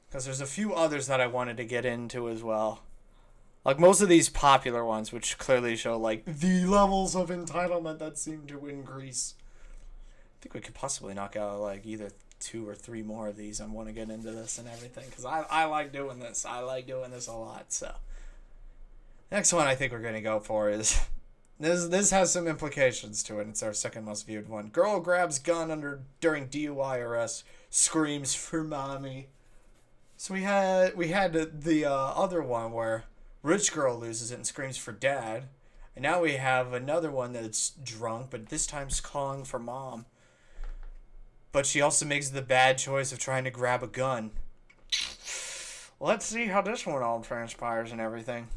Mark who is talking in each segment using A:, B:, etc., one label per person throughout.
A: Because there's a few others that I wanted to get into as well. Like most of these popular ones, which clearly show like the levels of entitlement that seem to increase. I think we could possibly knock out like either 2 or 3 more of these. I want to get into this and everything because I like doing this. I like doing this a lot. So next one I think we're gonna go for is this has some implications to it. It's our second most viewed one. Girl grabs gun during DUI arrest, screams for mommy. So we had the other one where rich girl loses it and screams for dad. And now we have another one that's drunk, but this time's calling for mom. But she also makes the bad choice of trying to grab a gun. Let's see how this one all transpires and everything.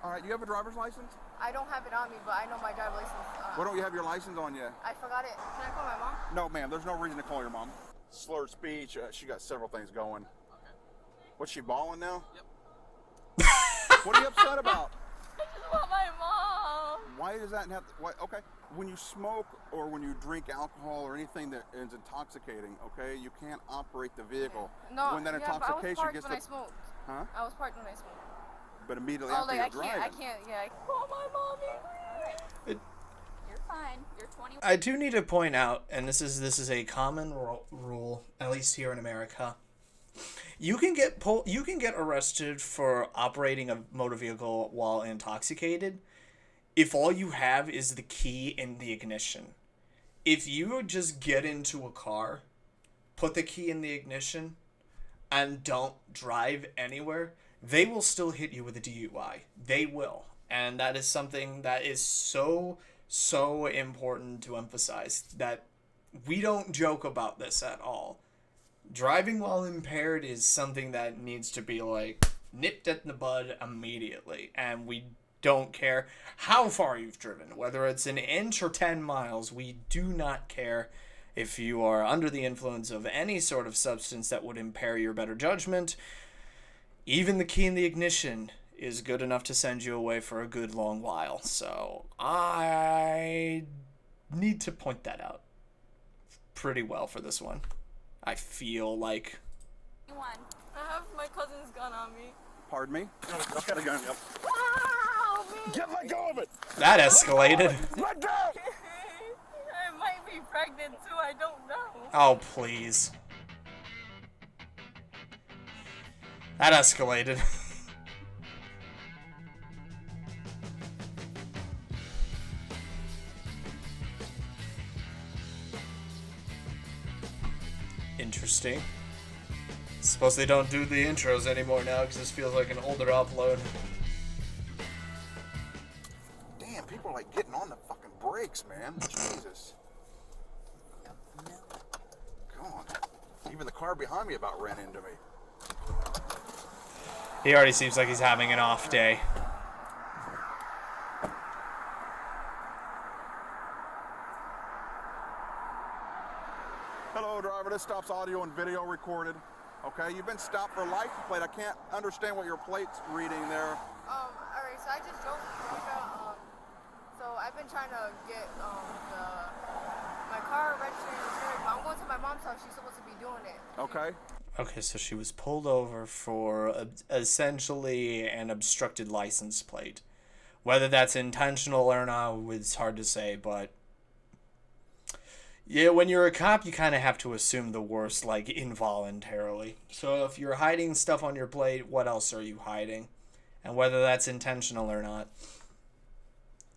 B: All right, you have a driver's license?
C: I don't have it on me, but I know my driver's license.
B: Why don't you have your license on you?
C: I forgot it. Can I call my mom?
B: No, ma'am. There's no reason to call your mom. Slurred speech. She got several things going. Okay. What's she bawling now? Yep. What are you upset about?
C: I just want my mom.
B: Why does that have to, what? Okay. When you smoke or when you drink alcohol or anything that is intoxicating, okay, you can't operate the vehicle.
C: No,
B: when that intoxication
C: but I was parked
B: gets
C: when I smoked.
B: Huh?
C: I was parked when I smoked.
B: But immediately after you're driving.
C: I can't, yeah. Call my mommy.
D: You're fine. You're 21.
A: I do need to point out, and this is a common rule, at least here in America. You can get arrested for operating a motor vehicle while intoxicated if all you have is the key in the ignition. If you just get into a car, put the key in the ignition, and don't drive anywhere, they will still hit you with a DUI. They will. And that is something that is so important to emphasize, that we don't joke about this at all. Driving while impaired is something that needs to be like nipped at the bud immediately, and we don't care how far you've driven, whether it's an inch or 10 miles. We do not care if you are under the influence of any sort of substance that would impair your better judgment. Even the key in the ignition is good enough to send you away for a good long while. So I need to point that out pretty well for this one. I feel like...
C: I have my cousin's gun on me.
B: Pardon me? I've got a gun, yep.
C: Wow, man.
B: Let go of it!
A: That escalated.
B: Let go!
C: I might be pregnant too, I don't know.
A: Oh, please. That escalated. Interesting. Suppose they don't do the intros anymore now because this feels like an older upload.
B: Damn, people are like getting on the fucking brakes, man. Jesus. Come on. Even the car behind me about ran into me.
A: He already seems like he's having an off day.
B: Hello, driver. This stop's audio and video recorded. Okay, you've been stopped for a license plate. I can't understand what your plate's reading there.
C: Alright, so I just drove from Georgia. So I've been trying to get my car registered and insured, but I'm going to my mom's house. She's supposed to be doing it.
B: Okay.
A: Okay, so she was pulled over for essentially an obstructed license plate. Whether that's intentional or not, it's hard to say, but yeah, when you're a cop, you kind of have to assume the worst, like, involuntarily. So if you're hiding stuff on your plate, what else are you hiding? And whether that's intentional or not.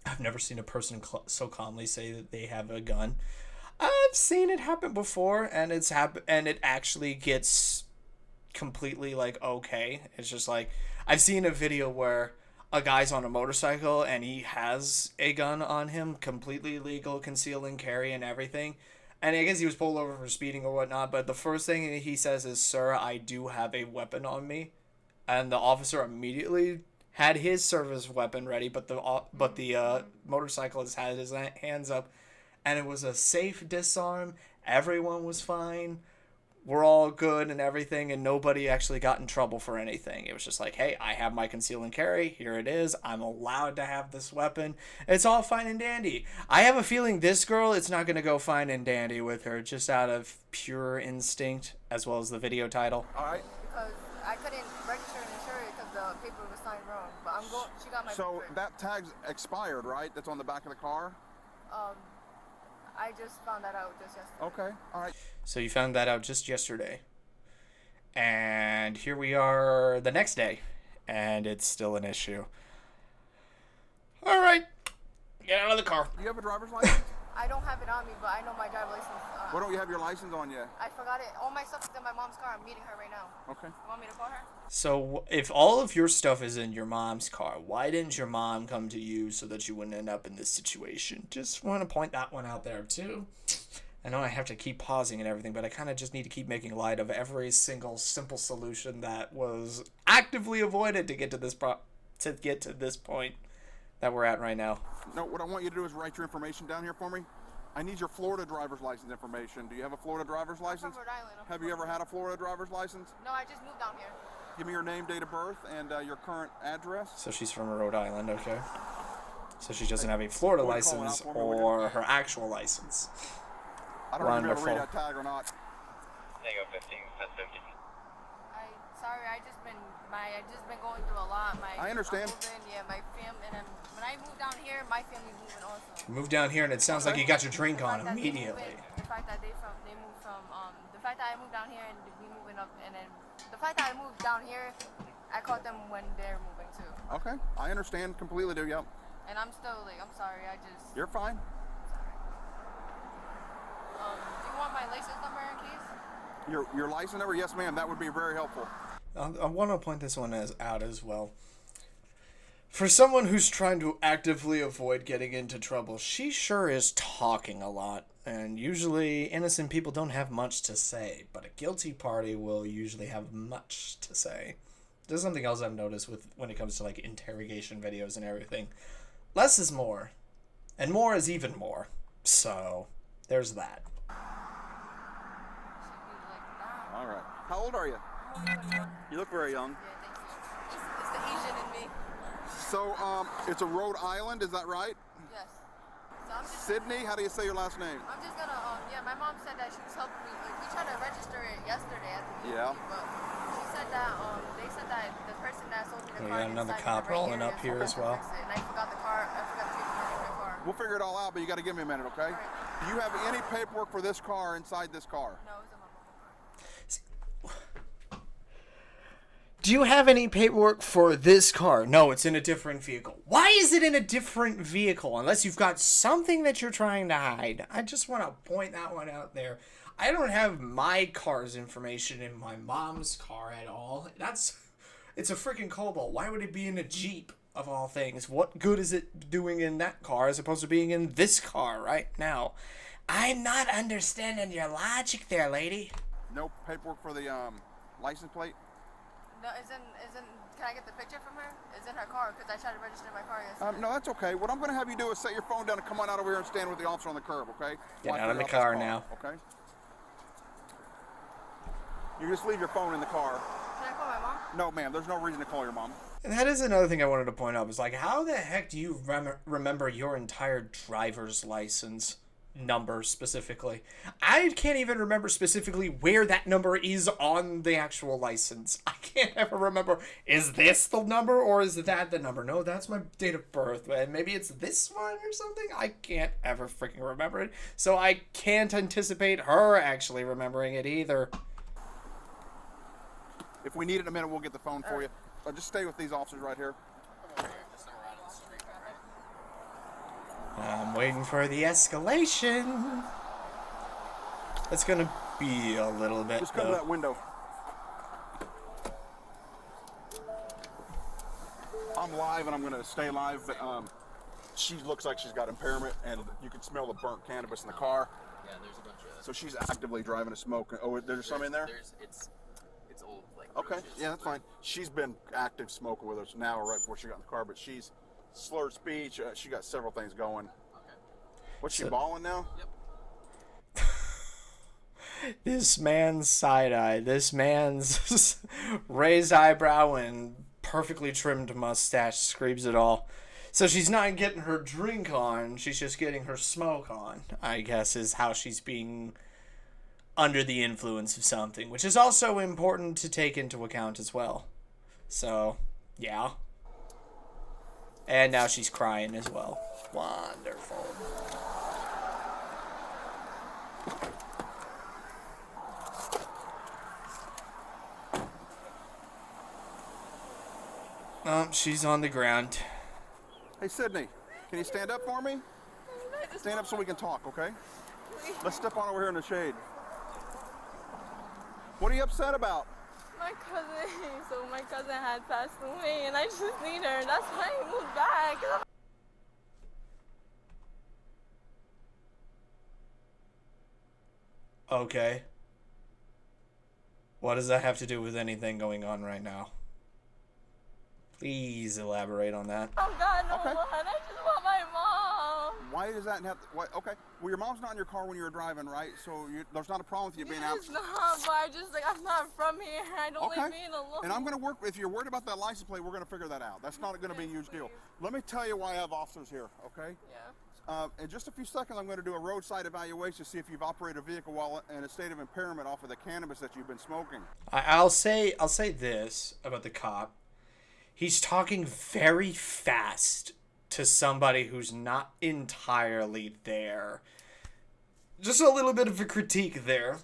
A: I've never seen a person so calmly say that they have a gun. I've seen it happen before, and it actually gets completely, like, okay. It's just like, I've seen a video where a guy's on a motorcycle and he has a gun on him, completely legal, conceal and carry and everything. And I guess he was pulled over for speeding or whatnot, but the first thing he says is, "Sir, I do have a weapon on me." And the officer immediately had his service weapon ready, but the motorcyclist had his hands up, and it was a safe disarm. Everyone was fine. we're all good and everything, and nobody actually got in trouble for anything. It was just like, hey, I have my conceal and carry. Here it is. I'm allowed to have this weapon. It's all fine and dandy. I have a feeling this girl, it's not going to go fine and dandy with her, just out of pure instinct, as well as the video title.
B: All right.
C: Because I couldn't register and insure it because the paper was signed wrong. But I'm going. She got my
B: So
C: paper.
B: that tag's expired, right? That's on the back of the car?
C: I just found that out just yesterday.
B: Okay. All right.
A: So you found that out just yesterday. And here we are the next day, and it's still an issue. All right. Get out of the car.
B: Do you have a driver's license?
C: I don't have it on me, but I know my driver's license.
B: Why don't you have your license on you?
C: I forgot it. All my stuff is in my mom's car. I'm meeting her right now.
B: Okay.
C: You want me to call her?
A: So if all of your stuff is in your mom's car, why didn't your mom come to you so that you wouldn't end up in this situation? Just want to point that one out there too. I know I have to keep pausing and everything, but I kind of just need to keep making light of every single simple solution that was actively avoided to get to this point that we're at right now.
B: No, what I want you to do is write your information down here for me. I need your Florida driver's license information. Do you have a Florida driver's
C: I'm
B: license?
C: from Rhode Island. I'm
B: Have
C: from
B: you ever
C: Rhode
B: had a Florida driver's license?
C: Island. No, I just moved down here.
B: Give me your name, date of birth, and your current address.
A: So she's from Rhode Island, okay. So she doesn't have a Florida
B: Would you call it out
A: license
B: for me, would you?
A: or her actual license.
B: I don't know if you're able to read
A: Wonderful.
B: that tag or not.
E: Tango 15, 1050.
C: Sorry, I just been going through a lot.
B: I understand.
C: My family, and when I moved down here, my family's moving also.
A: You moved down here and it sounds like you got your drink
C: The
A: on
C: fact that they
A: immediately.
C: the fact that the fact that I moved down here and we moving up, and then the fact that I moved down here, I caught them when they're moving too.
B: Okay, I understand completely, do you?
C: And I'm still like, I'm sorry, I just.
B: You're fine.
C: Do you want my license number in case?
B: Your license number? Yes, ma'am. That would be very helpful.
A: I want to point this one out as well. For someone who's trying to actively avoid getting into trouble, she sure is talking a lot. And usually innocent people don't have much to say, but a guilty party will usually have much to say. There's something else I've noticed when it comes to like interrogation videos and everything. Less is more, and more is even more. So there's that.
B: All right. How old are you? You look very young.
C: Yeah, thank you. It's the Asian in me.
B: So, it's a Rhode Island, is that right?
C: Yes. So I'm just.
B: Sydney, how do you say your last name?
C: I'm just gonna. My mom said that she was helping me. Like, we tried to register it yesterday at the DMV,
B: Yeah.
C: but she said that they said that the person that sold me the
A: We
C: car
A: got another
C: didn't
A: cop
C: sign the right
A: rolling
C: area,
A: up
C: so
A: here
C: I
A: as
C: had to
A: well.
C: fix it, and I forgot the paperwork in my car.
B: We'll figure it all out, but you got to give me a minute, okay? Do you have any paperwork for this car inside this car?
C: No, it was in my mom's car.
A: Do you have any paperwork for this car? No, it's in a different vehicle. Why is it in a different vehicle? Unless you've got something that you're trying to hide. I just want to point that one out there. I don't have my car's information in my mom's car at all. It's a freaking Cobalt. Why would it be in a Jeep, of all things? What good is it doing in that car as opposed to being in this car right now? I'm not understanding your logic there, lady.
B: No paperwork for the license plate?
C: No, can I get the picture from her? It's in her car because I tried to register my car yesterday.
B: No, that's okay. What I'm going to have you do is set your phone down and come on out over here and stand with the officer on the curb, okay?
A: Get
B: While I
A: out of
B: figure
A: the
B: this
A: car now.
B: Okay? You just leave your phone in the car.
C: Can I call my mom?
B: No, ma'am. There's no reason to call your mom.
A: And that is another thing I wanted to point out. Is like, how the heck do you remember your entire driver's license number specifically? I can't even remember specifically where that number is on the actual license. I can't ever remember, is this the number or is that the number? No, that's my date of birth. And maybe it's this one or something? I can't ever freaking remember it. So I can't anticipate her actually remembering it either.
B: If we need it in a minute, we'll get the phone for you. Just stay with these officers right here.
A: I'm waiting for the escalation. It's gonna be a little bit.
B: Just come to that window. I'm live and I'm going to stay live, but she looks like she's got impairment and you can smell the burnt cannabis in the car.
E: Yeah, there's a bunch of.
B: So she's actively driving a smoke. Oh, there's some in there?
E: It's old, like.
B: Okay,
E: roaches,
B: yeah, that's fine. She's been active smoker with us now right before she got in the car, but she's slurred speech. She got several things going.
E: Okay.
B: What's she
A: So-
B: bawling now?
E: Yep.
A: This man's side-eye, this man's raised eyebrow and perfectly trimmed mustache screams it all. So she's not getting her drink on, she's just getting her smoke on, I guess is how she's being under the influence of something, which is also important to take into account as well. So, yeah. And now she's crying as well. Wonderful. She's on the ground.
B: Hey, Sydney, can you stand up for me? Stand up so we can talk, okay? Let's step on over here in the shade. What are you upset about?
C: My cousin, so my cousin had passed away and I just need her. That's why I moved back.
A: Okay. What does that have to do with anything going on right now? Please elaborate on that.
C: Oh God, no,
B: Okay.
C: Lord, I just want my mom.
B: Why does that have to, what, okay. Well, your mom's not in your car when you were driving, right? So there's not a problem with you being out.
C: It's not, but I just, like, I'm not from here. I don't like being alone.
B: And I'm going to work, if you're worried about that license plate, we're going to figure that out. That's not going to be a huge deal. Let me tell you why I have officers here, okay?
C: Yeah.
B: In just a few seconds, I'm going to do a roadside evaluation to see if you've operated a vehicle while in a state of impairment off of the cannabis that you've been smoking.
A: I'll say this about the cop. He's talking very fast to somebody who's not entirely there. Just a little bit of a critique there.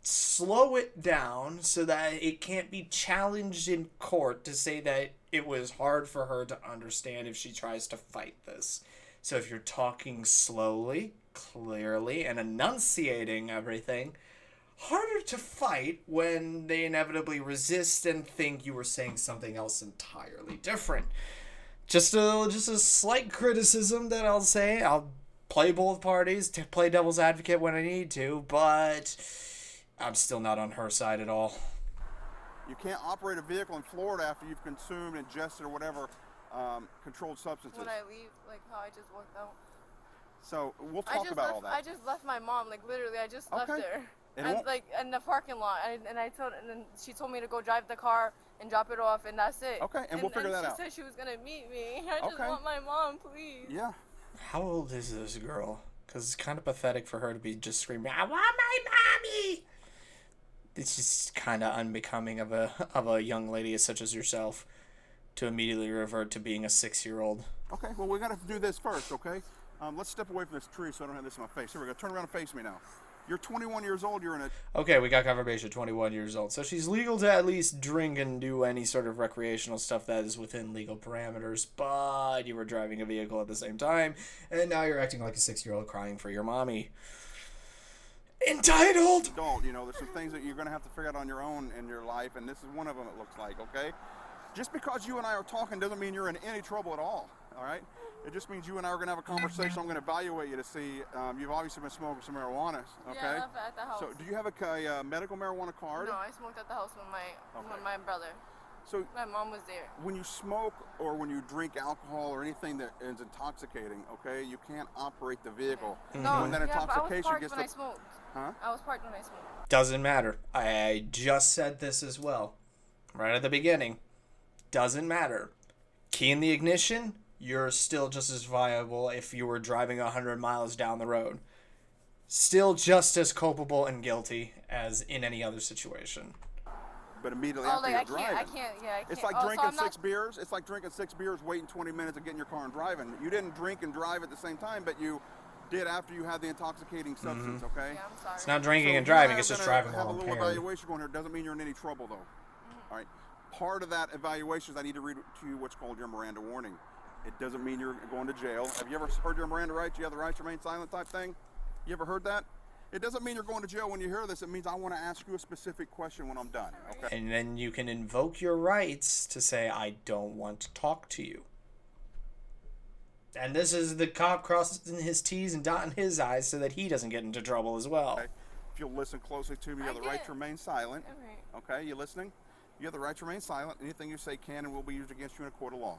A: Slow it down so that it can't be challenged in court to say that it was hard for her to understand if she tries to fight this. So if you're talking slowly, clearly, and enunciating everything, harder to fight when they inevitably resist and think you were saying something else entirely different. Just a slight criticism that I'll say. I'll play both parties, to play devil's advocate when I need to, but I'm still not on her side at all.
B: You can't operate a vehicle in Florida after you've consumed, ingested, or whatever controlled substances.
C: When I leave, like how I just walked out.
B: So we'll talk about all that.
C: I just left my mom, like literally, I just left her.
B: And
C: Like in the parking lot, and then she told me to go drive the car and drop it off, and that's it.
B: Okay, and we'll figure that out.
C: She said she was gonna meet me. I just want my mom, please.
B: Yeah.
A: How old is this girl? Because it's kind of pathetic for her to be just screaming, "I want my mommy!" It's just kind of unbecoming of a young lady such as yourself to immediately revert to being a 6-year-old.
B: Okay, well, we got to do this first, okay? Let's step away from this tree so I don't have this in my face. Here we go. Turn around and face me now. You're 21 years old. You're in a...
A: Okay, we got confirmation, 21 years old. So she's legal to at least drink and do any sort of recreational stuff that is within legal parameters, but you were driving a vehicle at the same time, and now you're acting like a 6-year-old crying for your mommy. Entitled!
B: Adult, you know, there's some things that you're going to have to figure out on your own in your life, and this is one of them, it looks like, okay? Just because you and I are talking doesn't mean you're in any trouble at all right? It just means you and I are going to have a conversation. I'm going to evaluate you to see, you've obviously been smoking some marijuana, okay?
C: Yeah, at the house.
B: So do you have a medical marijuana card?
C: No, I smoked at the house with my brother.
B: So
C: my mom was there.
B: When you smoke or when you drink alcohol or anything that is intoxicating, okay, you can't operate the vehicle.
C: No,
B: when that intoxication gets
C: when I smoked.
B: Huh?
C: I was parked when I smoked.
A: Doesn't matter. I just said this as well, right at the beginning. Doesn't matter. Key in the ignition, you're still just as viable if you were driving 100 miles down the road. Still just as culpable and guilty as in any other situation.
B: But immediately after you're driving.
C: I can't.
B: It's like drinking 6 beers. It's like drinking 6 beers, waiting 20 minutes, and getting your car and driving. You didn't drink and drive at the same time, but you did after you had the intoxicating substance, okay?
C: Yeah, I'm sorry.
A: It's not drinking and driving, it's just driving while
B: impaired. Have a
A: impaired.
B: little evaluation going here. Doesn't mean you're in any trouble, though. All right. Part of that evaluation is I need to read to you what's called your Miranda warning. It doesn't mean you're going to jail. Have you ever heard your Miranda rights? You have the right to remain silent type thing? You ever heard that? It doesn't mean you're going to jail when you hear this. It means I want to ask you a specific question when I'm done. Okay.
A: And then you can invoke your rights to say, I don't want to talk to you. And this is the cop crossing his T's and dotting his I's so that he doesn't get into trouble as well.
B: Okay. If you'll listen closely to me, you have the right to remain silent.
C: Okay.
B: Okay, you listening? You have the right to remain silent. Anything you say can and will be used against you in a court of law.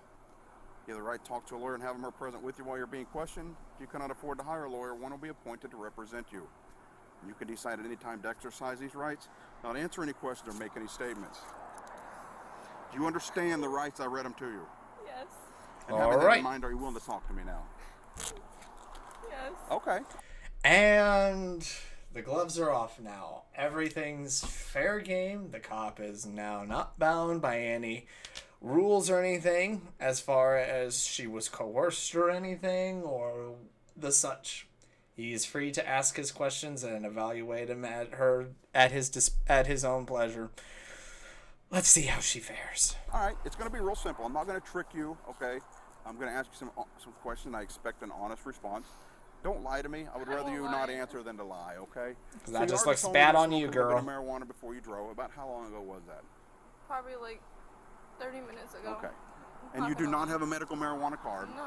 B: You have the right to talk to a lawyer and have them present with you while you're being questioned. If you cannot afford to hire a lawyer, one will be appointed to represent you. You can decide at any time to exercise these rights, not answer any questions or make any statements. Do you understand the rights? I read them to you.
D: Yes.
B: And having
A: All
B: that
A: right.
B: in mind, are you willing to talk to me now?
D: Yes.
B: Okay.
A: And the gloves are off now. Everything's fair game. The cop is now not bound by any rules or anything as far as she was coerced or anything or the such. He is free to ask his questions and evaluate him at his own pleasure. Let's see how she fares.
B: All right. It's going to be real simple. I'm not going to trick you. Okay. I'm going to ask you some questions. I expect an honest response. Don't lie to me. I would rather you not answer than to lie. Okay.
A: Because that just
B: you
A: looks
B: already told me
A: bad
B: you
A: on
B: smoked
A: you,
B: a little bit
A: girl.
B: of marijuana before you drove. About how long ago was that?
C: Probably like 30 minutes ago.
B: Okay. And you do not have a medical marijuana card.
C: No.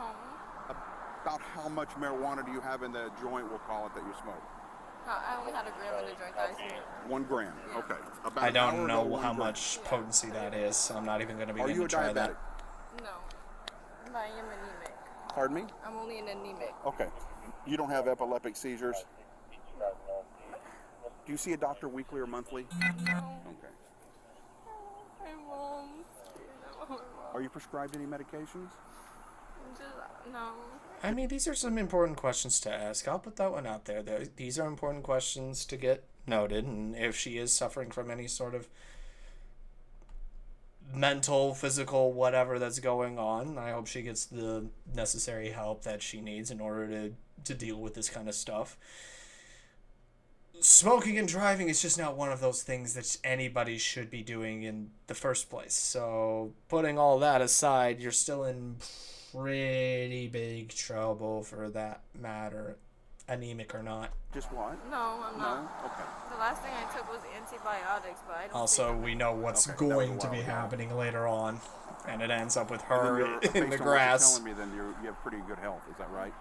B: About how much marijuana do you have in the joint, we'll call it, that you smoke?
C: I only had a gram in the joint that I smoked.
B: 1 gram. Okay. About
A: I
B: an hour
A: don't
B: ago,
A: know
B: 1
A: how
B: gram.
A: much potency that is, so I'm not even going to
B: Are
A: begin
B: you
A: to
B: a
A: try
B: diabetic?
A: that.
C: No. But I am anemic.
B: Pardon me?
C: I'm only an anemic.
B: Okay. You don't have epileptic seizures? Do you see a doctor weekly or monthly?
C: No.
B: Okay.
C: My mom.
B: Are you prescribed any medications?
C: Just, no.
A: I mean, these are some important questions to ask. I'll put that one out there. These are important questions to get noted, and if she is suffering from any sort of mental, physical, whatever that's going on, I hope she gets the necessary help that she needs in order to deal with this kind of stuff. Smoking and driving is just not one of those things that anybody should be doing in the first place. So, putting all that aside, you're still in pretty big trouble for that matter, anemic or not.
B: Just what?
C: No, I'm
B: No?
C: not.
B: Okay.
C: The last thing I took was antibiotics, but I don't
A: Also,
C: think
A: we know what's
B: Okay, that was a
A: going to
B: while
A: be
B: ago.
A: happening later on, and it ends up with
B: And then
A: her
B: you're-
A: in
B: based
A: the
B: on what you're
A: grass.
B: telling me, then you have pretty good health. Is that right?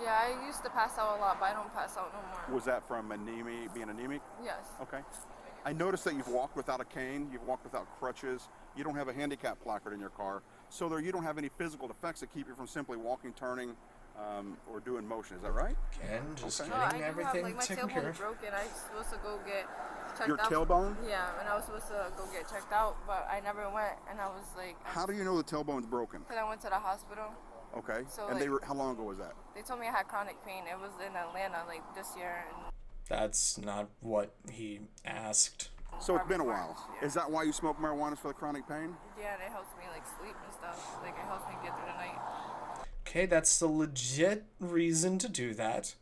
C: Yeah, I used to pass out a lot, but I don't pass out no more.
B: Was that from anemia, being anemic?
C: Yes.
B: Okay. I noticed that you've walked without a cane, you've walked without crutches, you don't have a handicap placard in your car, so there you don't have any physical defects that keep you from simply walking, turning, or doing motion. Is that right?
A: Again, just
B: Okay.
C: No, I
A: getting
C: do have,
A: everything
C: like, my
A: taken care
C: tailbone's
A: of.
C: broken. I was supposed to go get checked
B: Your
C: out.
B: tailbone?
C: Yeah, and I was supposed to go get checked out, but I never went, and I was like,
B: How do you know the tailbone's broken?
C: because I went to the hospital.
B: Okay.
C: So,
B: and
C: like-
B: how long ago was that?
C: They told me I had chronic pain. It was in Atlanta, like, this year. And
A: That's not what he asked.
B: So it's been a
C: Probably
B: while.
C: March, yeah.
B: Is that why you smoke marijuana, for the chronic pain?
C: yeah, and it helps me, like, sleep and stuff. Like, it helps me get through the night.
A: Okay, that's the legit reason to do that.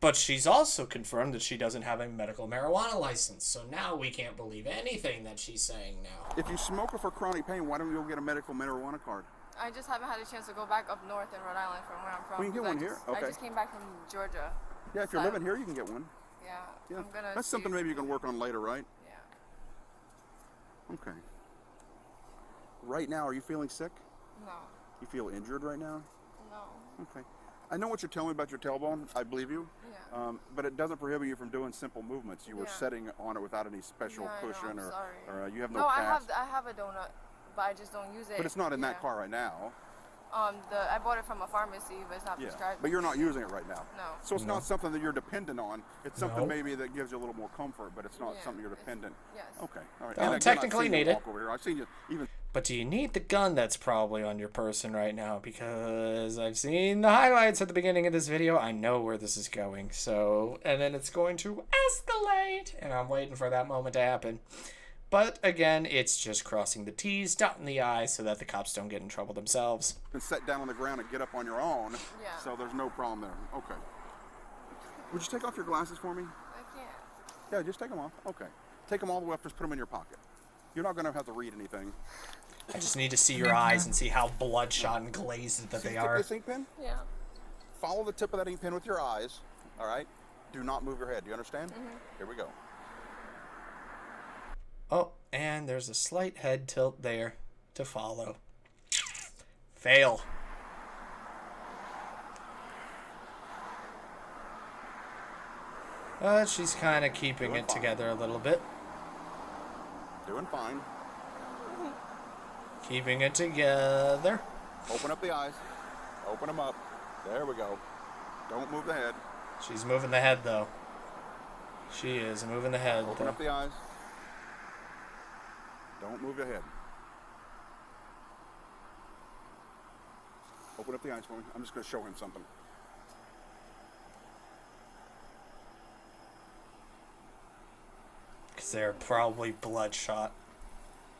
A: But she's also confirmed that she doesn't have a medical marijuana license, so now we can't believe anything that she's saying now.
B: If you smoke it for chronic pain, why don't you go get a medical marijuana card?
C: I just haven't had a chance to go back up north in Rhode Island from where I'm from.
B: Well, you can get
C: 'cause
B: one here.
C: I
B: Okay.
C: just came back from Georgia.
B: Yeah, if you're
C: So-
B: living here, you can get one.
C: Yeah,
B: Yeah.
C: I'm gonna.
B: That's something
C: see-
B: maybe you can work on later, right?
C: Yeah.
B: Okay. Right now, are you feeling sick?
C: No.
B: You feel injured right now?
C: No.
B: Okay. I know what you're telling me about your tailbone. I believe you.
C: Yeah.
B: But it doesn't prohibit you from doing simple movements. You were
C: Yeah.
B: sitting on it without any special
C: Yeah, I know,
B: cushion,
C: I'm sorry.
B: or you have no
C: No,
B: cast.
C: I have a donut, but I just don't use it.
B: But it's not in that
C: Yeah.
B: car right now.
C: I bought it from a pharmacy, but it's not
B: Yeah.
C: prescribed.
B: But you're not using it right now.
C: No.
B: So it's
A: No.
B: not something that you're dependent on. It's something
A: No.
B: maybe that gives you a little more comfort, but it's not
C: Yeah,
B: something you're
C: it's-
B: dependent.
C: Yes.
B: Okay. All right.
A: Well,
B: And again,
A: technically
B: I've seen you
A: need it.
B: walk over here. I've seen you even.
A: But do you need the gun that's probably on your person right now? Because I've seen the highlights at the beginning of this video. I know where this is going. So, and then it's going to escalate. And I'm waiting for that moment to happen. But again, it's just crossing the T's, dotting the I's so that the cops don't get in trouble themselves.
B: And sit down on the ground and get up on your own.
C: Yeah.
B: So there's no problem there. Okay. Would you take off your glasses for me?
C: I can't.
B: Yeah, just take them off. Okay. Take them all the way up. Just put them in your pocket. You're not going to have to read anything.
A: I just need to see your eyes and see how bloodshot and glazed that
B: See
A: they
B: the tip of
A: are.
B: this ink pen?
C: Yeah.
B: Follow the tip of that ink pen with your eyes. All right. Do not move your head. Do you understand? Here we go.
A: Oh, and there's a slight head tilt there to follow. Fail. She's kind of keeping
B: Doing
A: it
B: fine.
A: together a little bit.
B: Doing fine.
A: Keeping it together.
B: Open up the eyes. Open them up. There we go. Don't move the head.
A: She's moving the head though. She is moving the head.
B: Open up the eyes. Don't move your head. Open up the eyes for me. I'm just going to show him something.
A: Because they're probably bloodshot.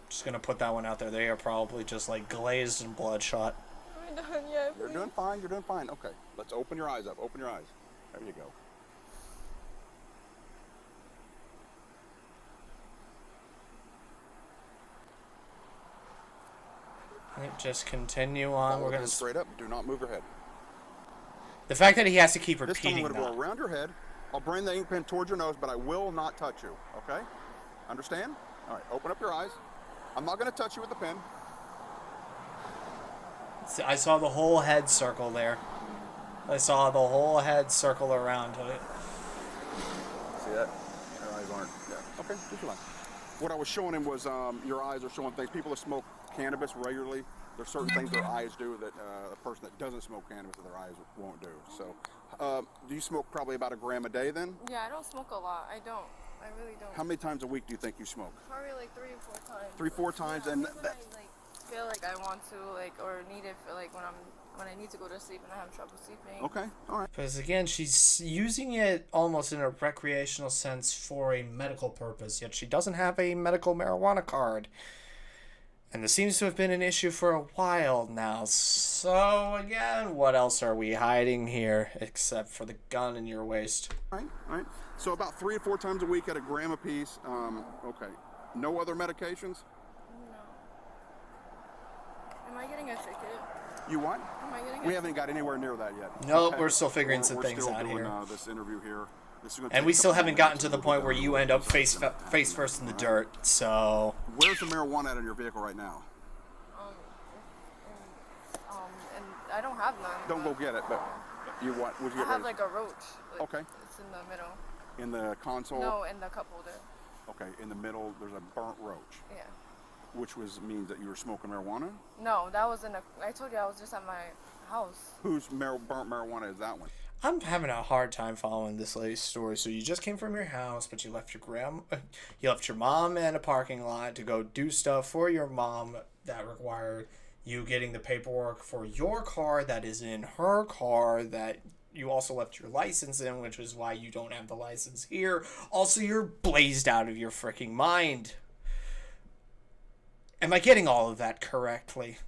A: Just gonna put that one out there. They are probably just like glazed and bloodshot.
D: Am I done yet?
B: You're doing fine. You're doing fine. Okay. Let's open your eyes up. Open your eyes. There you go.
A: Right, just continue on.
B: Follow
A: We're gonna
B: him straight up. Do not move your head.
A: The fact that he has to keep
B: This time
A: repeating
B: I'm going to
A: that.
B: go around your head. I'll bring the ink pen towards your nose, but I will not touch you. Okay? Understand? All right. Open up your eyes. I'm not going to touch you with the pen.
A: See, I saw the whole head circle there. I saw the whole head circle around it.
B: See that? Your eyes aren't. Yeah. Okay. Just relax. What I was showing him was your eyes are showing things. People that smoke cannabis regularly, there's certain things their eyes do that a person that doesn't smoke cannabis, their eyes won't do. So, do you smoke probably about a gram a day then?
C: Yeah, I don't smoke a lot. I don't. I really don't.
B: How many times a week do you think you smoke?
C: Probably like 3 or 4 times.
B: 3, 4 times,
C: Yeah,
B: and
C: only when I like feel like I want to, like, or need it for like when I need to go to sleep and I have trouble sleeping.
B: okay, all right.
A: Because again, she's using it almost in a recreational sense for a medical purpose, yet she doesn't have a medical marijuana card. And this seems to have been an issue for a while now. So again, what else are we hiding here except for the gun in your waist?
B: All right, all right. So about 3 or 4 times a week at a gram apiece. Okay. No other medications?
C: No. Am I getting a ticket?
B: You what?
C: Am I getting
B: We haven't got anywhere near that yet.
A: Nope, we're still figuring some
B: We're
A: things
B: still
A: out
B: doing,
A: here.
B: This interview here. This is gonna
A: And
B: take
A: we
B: a
A: still
B: couple
A: haven't
B: more
A: gotten
B: minutes
A: to the
B: we'll
A: point
B: be
A: where
B: done.
A: you end up face first in the dirt. So
B: Where's the marijuana in your vehicle right now?
C: And I don't have none.
B: Don't go
C: but
B: get it, but you what? Would you
C: I
B: get
C: have
B: rid of?
C: like a roach. Like,
B: Okay.
C: It's in the middle.
B: In the console?
C: No, in the cup holder.
B: Okay, in the middle, there's a burnt roach,
C: Yeah.
B: which means that you were smoking marijuana?
C: No, that was in a. I told you I was just at my house.
B: Whose burnt marijuana is that one?
A: I'm having a hard time following this lady's story. So you just came from your house, but you left you left your mom in a parking lot to go do stuff for your mom that required you getting the paperwork for your car that is in her car that you also left your license in, which is why you don't have the license here. Also, you're blazed out of your freaking mind. Am I getting all of that correctly?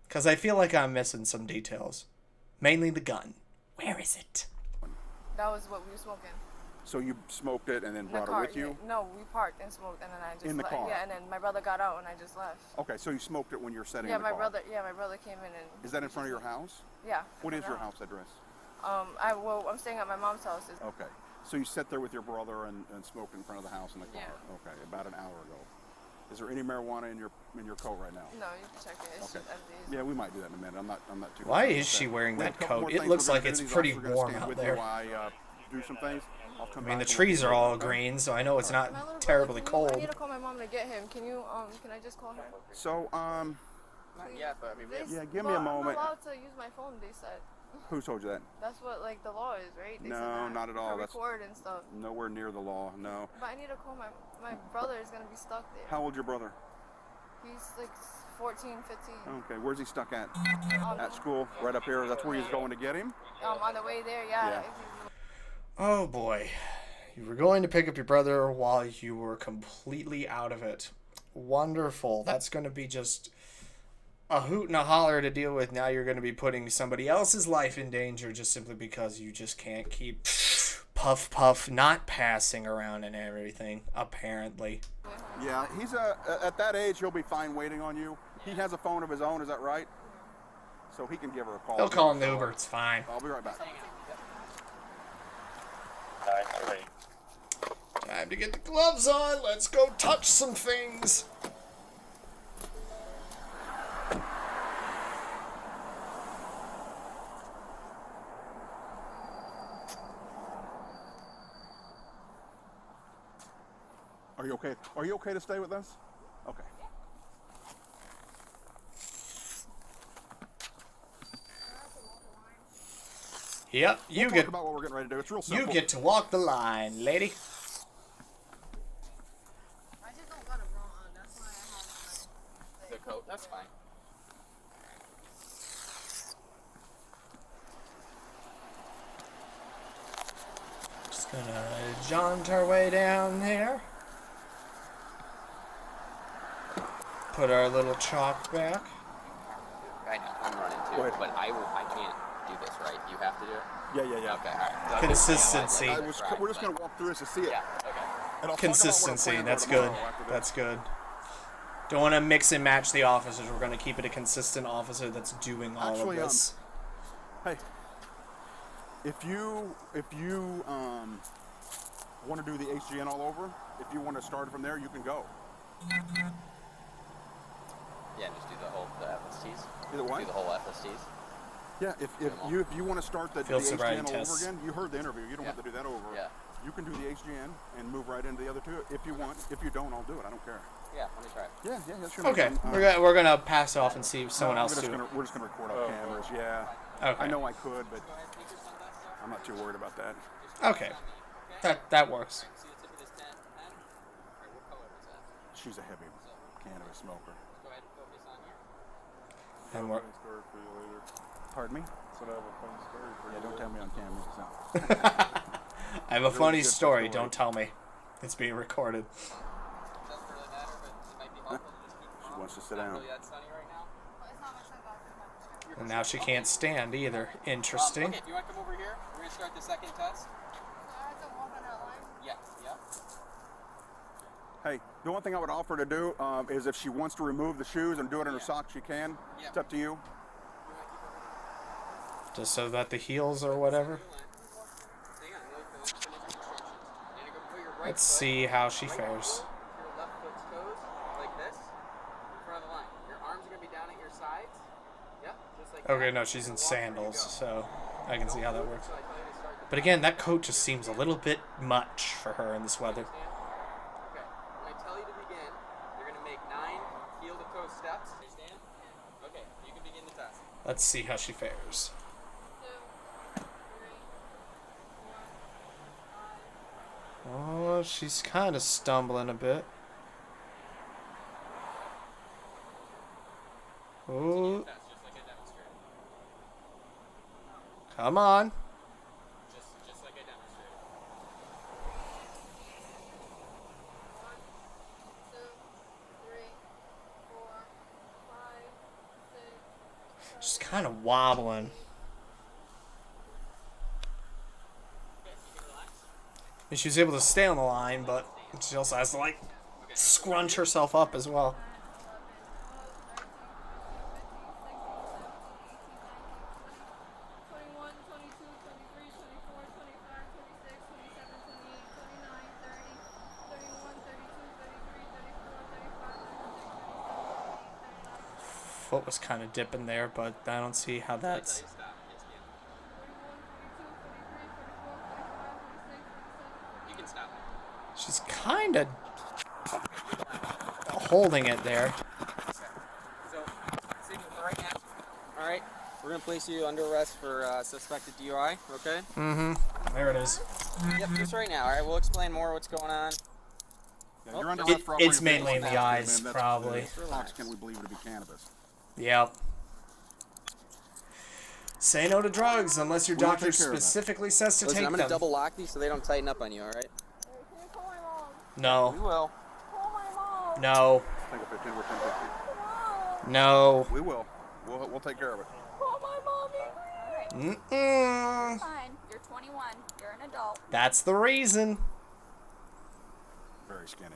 A: Because I feel like I'm missing some details. Mainly the gun. Where is it?
C: That was what we were smoking.
B: So you smoked it and then
C: In the
B: brought
C: car.
B: it with you?
C: No, we parked and smoked, and then I just
B: In the
C: left.
B: car?
C: Yeah, and then my brother got out, and I just left.
B: Okay, so you smoked it when you were sitting
C: Yeah,
B: in the
C: my
B: car.
C: brother. Yeah, my brother came in and.
B: Is that in front of your house?
C: Yeah.
B: What is your
C: around.
B: house address?
C: I'm staying at my mom's house.
B: Okay. So you sat there with your brother and smoked in front of the house in the car?
C: Yeah.
B: Okay, about an hour ago. Is there any marijuana in your coat right now?
C: No, you can check it. It's
B: Okay.
C: just empty.
B: Yeah, we might do that in a minute. I'm not too.
A: Why
B: concerned
A: is
B: with
A: she
B: that.
A: wearing
B: We have
A: that
B: a couple
A: coat?
B: more
A: It
B: things
A: looks
B: we're
A: like
B: gonna
A: it's
B: do. These
A: pretty
B: officers are gonna
A: warm
B: stand
A: out
B: with
A: there.
B: you while I do some things. I'll come
A: I mean, the
B: back and
A: trees
B: we'll
A: are
B: do
A: all
B: it, okay?
A: green, so I know it's not
C: My little brother,
A: terribly
C: can you-
A: cold.
C: I need to call my mom to get him. Can you can I just call her?
B: So
E: Not yet, but I mean, we have,
B: Yeah, give me a moment.
C: I'm not allowed to use my phone. They said
B: Who told you that?
C: that's what like the law is, right? They said
B: No,
C: that
B: not at all.
C: to
B: That's
C: record and stuff.
B: nowhere near the law. No.
C: But I need to call my brother is gonna be stuck there.
B: How old's your brother?
C: He's like 14, 15.
B: Okay, where's he stuck at?
C: Um,
B: At school, right up here. That's where he's going to get him.
C: on the way there, yeah.
B: Yeah.
A: Oh boy. You were going to pick up your brother while you were completely out of it. Wonderful. That's going to be just a hoot and a holler to deal with. Now you're going to be putting somebody else's life in danger just simply because you just can't keep puff not passing around and everything, apparently.
B: Yeah, he's at that age. He'll be fine waiting on you. He has a phone of his own. Is that right? So he can give her a call.
A: He'll call an Uber. It's fine.
B: I'll be right back.
E: 9-3.
A: Time to get the gloves on. Let's go touch some things.
B: Are you okay? Are you okay to stay with us? Okay.
A: Yep,
B: We'll talk about what we're getting ready to do. It's real simple.
A: you get to walk the line, lady.
E: coat. That's fine.
A: Just gonna jaunt our way down there. Put our little chalk back.
E: I know, I'm running too, but I can't do this, right? You have to do it?
B: Yeah.
E: Okay, all right. So
A: Consistency.
B: We're just going to walk through this to see it.
E: Yeah, okay.
B: And I'll talk
A: Consistency,
B: about what our
A: that's
B: plans are
A: good.
B: tomorrow after this.
A: That's good. Don't want to mix and match the officers. We're going to keep it a consistent officer that's doing all
B: Actually,
A: of this.
B: Hey, if you want to do the HGN all over, if you want to start from there, you can go.
E: Yeah, just do the FSTs.
B: Either way.
E: Do the whole FSTs.
B: Yeah, if you want to start the
A: Field
B: HGN
A: sobriety
B: all
A: tests.
B: over again, you heard the interview. You don't have to do that over.
E: Yeah.
B: You can do the HGN and move right into the other two if you want. If you don't, I'll do it. I don't care.
E: Yeah, let me try it.
B: Yeah, that's your
A: Okay, we're gonna pass off and see if someone else do it.
B: We're just gonna record on cameras. Yeah.
A: Okay.
B: I know I could, but I'm not too worried about that.
A: Okay, that works.
E: See the tip of this 10? Alright, what color was that?
B: She's a heavy cannabis smoker.
E: Go ahead and focus on here.
A: And we're,
F: Story for you later.
B: Pardon me?
F: Said I have a funny story for you.
B: Yeah, don't tell me on camera. No.
A: I have a funny
B: good
A: story.
B: story.
A: Don't tell me. It's being recorded.
E: Doesn't really matter, but it might be helpful to just keep
B: She
E: calm.
B: wants to
E: It's
B: sit
E: not
B: down.
E: really that sunny right now.
C: It's not my sunglasses.
A: And now she can't stand either. Interesting.
E: Okay, if you want to come over here, we're going to start the second test.
C: I have to walk on that line.
E: Yeah.
B: Hey, the one thing I would offer to do is if she wants to remove the shoes and do it in her socks, she can.
E: Yeah.
B: It's up to you.
A: Just so that the heels or whatever. Let's see how she fares.
E: Your left foot's toes, like this, in front of the line. Your arms are going to be down at your sides. Yep, just like
A: Okay,
E: that.
A: no, she's in sandals, so I can see how that works.
E: So I tell you to start the
A: But again, that coat just seems a little bit much for her in this weather.
E: Okay, when I tell you to begin, you're going to make 9 heel-to-toe steps. Understand? Okay, you can begin the test.
A: Let's see how she fares.
C: 2, 3, 4, 5.
A: Oh, she's kind of stumbling a bit. Oh,
E: Test, just like I demonstrated.
A: come on.
E: Just like I demonstrated.
C: 1, 2, 3, 4, 5, 6.
A: She's kind of wobbling. And she was able to stay on the line, but she also has to, like, scrunch herself up as well.
C: 21, 22, 23, 24, 25, 26, 27, 28, 29, 30, 31, 32, 33, 34, 35, 36,
A: Foot was kind of dipping there, but I don't see how that's...
C: 41, 42, 43, 44, 45, 46, 47,
E: You can stop.
A: She's kind of holding it there.
E: So, Sidney, for right now. All right, we're gonna place you under arrest for suspected DUI. Okay?
A: There it is.
E: Yep, just right now. All right, we'll explain more what's going on.
B: Yeah, you're under
A: It-
B: arrest for
A: it's
B: operating
A: mainly in the
B: vehicle
A: eyes,
B: man. That's-
A: probably.
B: that's intoxicant we believe to be cannabis.
A: Yep. Say no to drugs unless your
B: We'll
A: doctor
B: take care of that.
A: specifically says to
E: Listen,
A: take
E: I'm gonna
A: them.
E: double lock these so they don't tighten up on you. All right?
C: Can you call my mom?
E: We
A: No.
E: will.
C: Call my mom.
A: No.
B: Think of 15, we're 10-50.
C: Mom.
A: No.
B: We will. We'll take care of it.
C: Call my mommy, please.
A: Mm-mm.
D: Fine. You're 21. You're an adult.
A: That's the reason.
B: Very skinny.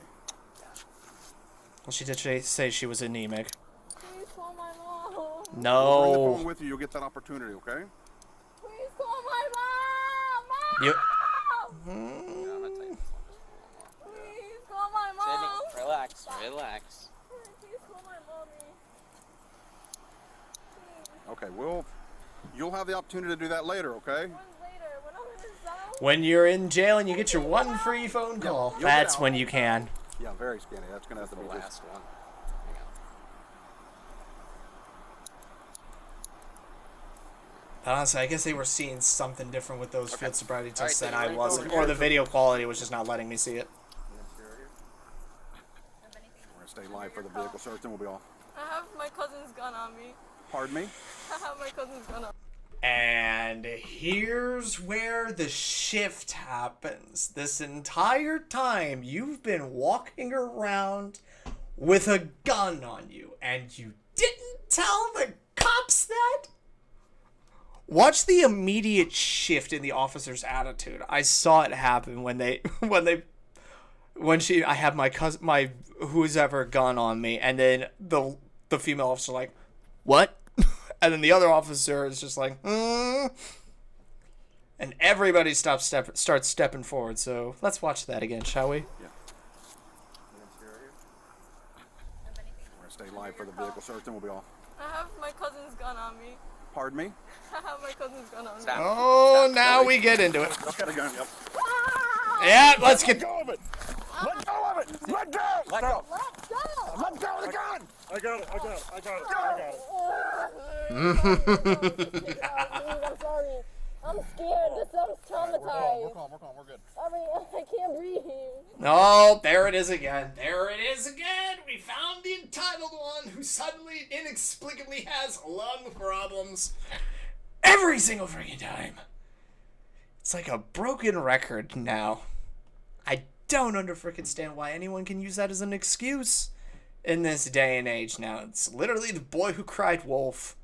A: Well, she did say she was anemic.
C: Please call my mom.
B: Bring the
A: No.
B: phone with you. You'll get that opportunity, okay?
C: Please call my mom. Mom.
A: You.
E: Yeah, I'm not tight.
C: Please call my mom.
E: Sydney, relax. Relax.
C: Please call my mommy.
B: Okay, you'll have the opportunity to do that later, okay?
C: When later, when I'm in the zone.
A: When you're in jail and you get your one free phone call,
B: you'll get
A: that's
B: out.
A: when you can.
B: Yeah, very skinny. That's gonna have to
E: The
B: be just.
E: last one. Hang on.
A: But honestly, I guess they were seeing something different with those field sobriety tests
E: All right,
A: than I
E: then,
A: wasn't,
E: over here.
A: or the video quality was just not letting me see it.
B: We're gonna stay live for the vehicle search, and we'll be off.
C: I have my cousin's gun on me.
B: Pardon me?
C: I have my cousin's gun on me.
A: And here's where the shift happens. This entire time, you've been walking around with a gun on you, and you didn't tell the cops that? Watch the immediate shift in the officer's attitude. I saw it happen when I have my cousin, my who's ever gun on me, and then the female officer like, what? And then the other officer is just like, and everybody starts stepping forward. So let's watch that again, shall we?
B: Yeah. We're gonna stay live for the vehicle search, and we'll be off.
C: I have my cousin's gun on me.
B: Pardon me?
C: I have my cousin's gun on me.
E: Stop.
A: Oh, now we get into it.
B: Look at the gun. Yep.
A: Yeah, let's get.
F: Let go of it! Let go of it! Let go!
E: Let go.
C: Let go!
F: Let go of the gun! I got it, I got it, I got it,
C: I'm sorry. I'm scared. This I'm traumatized.
B: We're calm, we're good.
C: I mean, I can't breathe.
A: Oh, there it is again. There it is again. We found the entitled one who suddenly, inexplicably has lung problems every single freaking time. It's like a broken record now. I don't understand why anyone can use that as an excuse in this day and age now. It's literally the boy who cried wolf.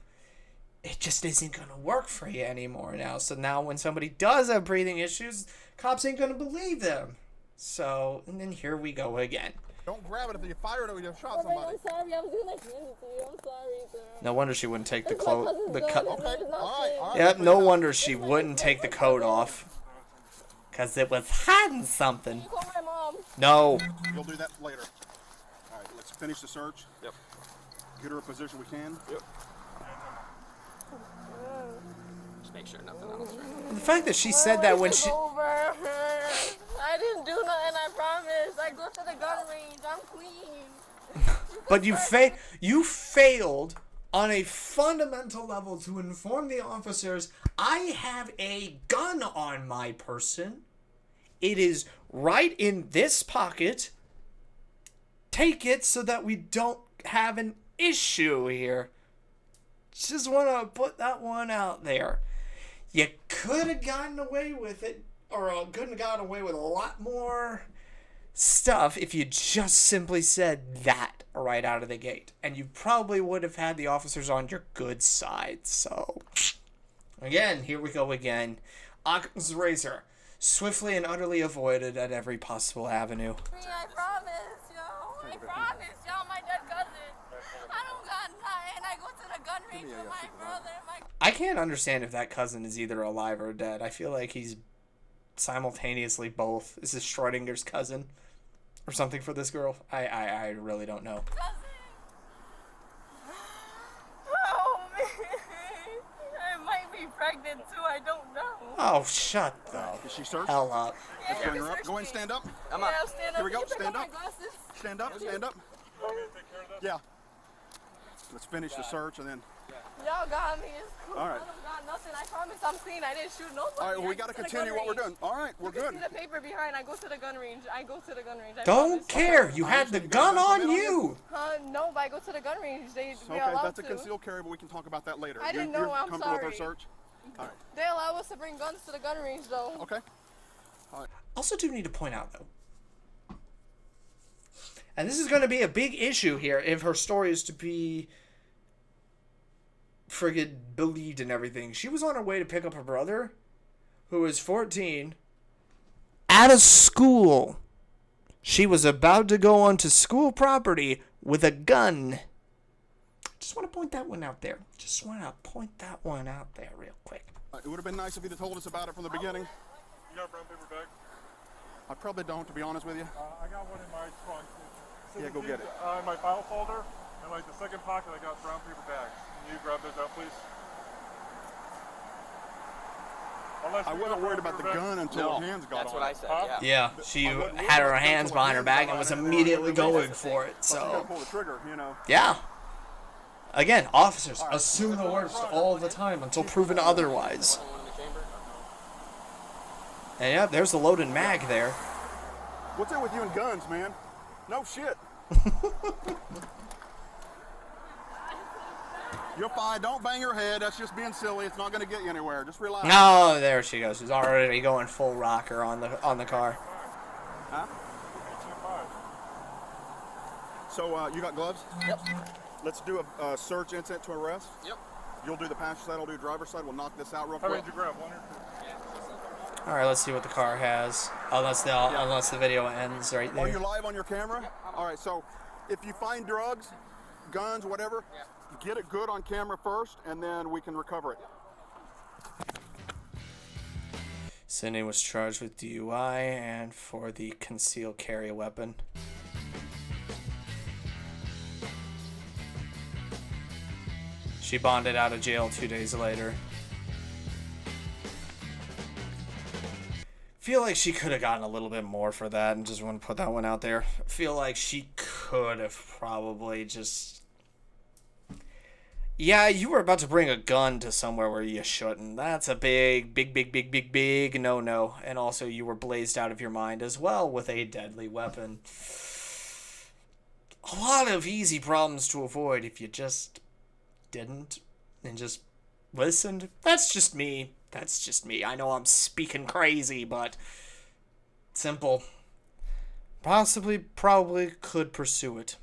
A: It just isn't going to work for you anymore now. So now when somebody does have breathing issues, cops ain't going to believe them. So, and then here we go again.
B: Don't grab it if you fired it, we just shot
C: I'm
B: somebody.
C: sorry. I was doing like anything to you. I'm sorry, sir.
A: No wonder she wouldn't take the
C: It's my
A: coat.
C: cousin's
A: The
C: gun.
A: cut.
C: It's
B: Okay,
C: not
B: all right,
C: safe.
B: all right.
A: Yep, no wonder she wouldn't take the coat off. Because it was hiding something.
C: You call my mom.
A: No.
B: You'll do that later. All right, let's finish the search.
E: Yep.
B: Get her a position we can.
E: Yep. Just make sure nothing else. Right?
A: The fact that she said that when she.
C: Over. I didn't do nothing. I promise. I go to the gun range. I'm clean.
A: But you failed on a fundamental level to inform the officers, I have a gun on my person. It is right in this pocket. Take it so that we don't have an issue here. Just want to put that one out there. You could have gotten away with it, or couldn't have gotten away with a lot more stuff if you just simply said that right out of the gate. And you probably would have had the officers on your good side. So, again, here we go again. Occam's razor. Swiftly and utterly avoided at every possible avenue.
C: I promise, yo. I promise, y'all. My dead cousin. I don't got nothing. I go to the gun range with my brother.
A: I can't understand if that cousin is either alive or dead. I feel like he's simultaneously both. This is Schrodinger's cousin or something for this girl. I really don't know.
C: Cousin. Oh, man. I might be pregnant, too. I don't know.
A: Oh, shut the
B: Is she searched?
A: hell up.
C: Yeah,
B: Bring her up. Go ahead and stand up.
E: I'm
C: Yeah,
E: up.
C: I'll stand up.
B: Here we go.
C: Can you pick
B: Stand
C: my
B: up.
C: glasses?
B: Stand up. Stand up. Yeah. Let's finish the search and then.
C: Y'all got me. It's cool.
B: All right.
C: I don't got nothing. I promise I'm clean. I didn't shoot nobody.
B: All right, well, we
C: I
B: got to
C: go the
B: continue
C: gun
B: what we're
C: range.
B: doing. All right, we're
C: You
B: good.
C: see the paper behind. I go to the gun range. I
A: Don't
C: promise.
A: care. You had the gun on you.
C: No, but I go to the gun range. They
B: Okay,
C: allow
B: that's a
C: to.
B: concealed carry, but we can talk about that later.
C: I didn't
B: You're
C: know, I'm
B: comfortable with our
C: sorry.
B: search? All right.
C: They allow us to bring guns to the gun range, though.
B: Okay.
A: Also do need to point out, though, and this is going to be a big issue here if her story is to be friggin' believed and everything. She was on her way to pick up her brother, who was 14, at a school. She was about to go onto school property with a gun. Just want to point that one out there. Just want to point that one out there real quick.
B: It would have been nice if you'd have told us about it from the beginning.
F: You got a brown paper bag?
B: I probably don't, to be honest with you.
F: I got one in my trunk.
B: Yeah, go get it.
F: In my file folder, and like the second pocket, I got brown paper bags. Can you grab those out, please? Unless
B: I
F: you
B: wasn't
F: got
B: worried
F: brown
B: about the
F: paper bags.
B: gun until
E: No,
B: her hands got
E: that's
B: on
E: what
B: it.
E: I said.
F: Huh?
E: Yeah.
A: Yeah, she
B: I wasn't
A: had her
B: worried
A: hands
B: until
A: behind her back and was immediately going for it.
B: Plus, you gotta
A: So,
B: pull the trigger, you know.
A: yeah. Again, officers assume the worst all the time until proven otherwise.
E: One in the chamber.
A: And yeah, there's the loaded mag there.
B: What's it with you and guns, man? No shit. You're fine. Don't bang your head. That's just being silly. It's not going to get you anywhere. Just relax.
A: No, there she goes. She's already going full rocker on the car.
B: Huh?
F: 18.5.
B: So you got gloves?
E: Yep.
B: Let's do a search incident to arrest.
E: Yep.
B: You'll do the passenger side. I'll do driver's side. We'll knock this out real
F: How
B: quick.
F: many did you grab? One or two?
A: All right, let's see what the car has. Unless the video ends right
B: Are you
A: there.
B: live on your camera? All right. So if you find drugs, guns, whatever, get it good on camera first, and then we can recover it.
A: Cindy was charged with DUI and for the concealed carry weapon. She bonded out of jail 2 days later. Feel like she could have gotten a little bit more for that, and just want to put that one out there. Feel like she could have probably just... Yeah, you were about to bring a gun to somewhere where you shouldn't. That's a big no-no. And also, you were blazed out of your mind as well with a deadly weapon. A lot of easy problems to avoid if you just didn't and just listened. That's just me. I know I'm speaking crazy, but simple. Probably could pursue it.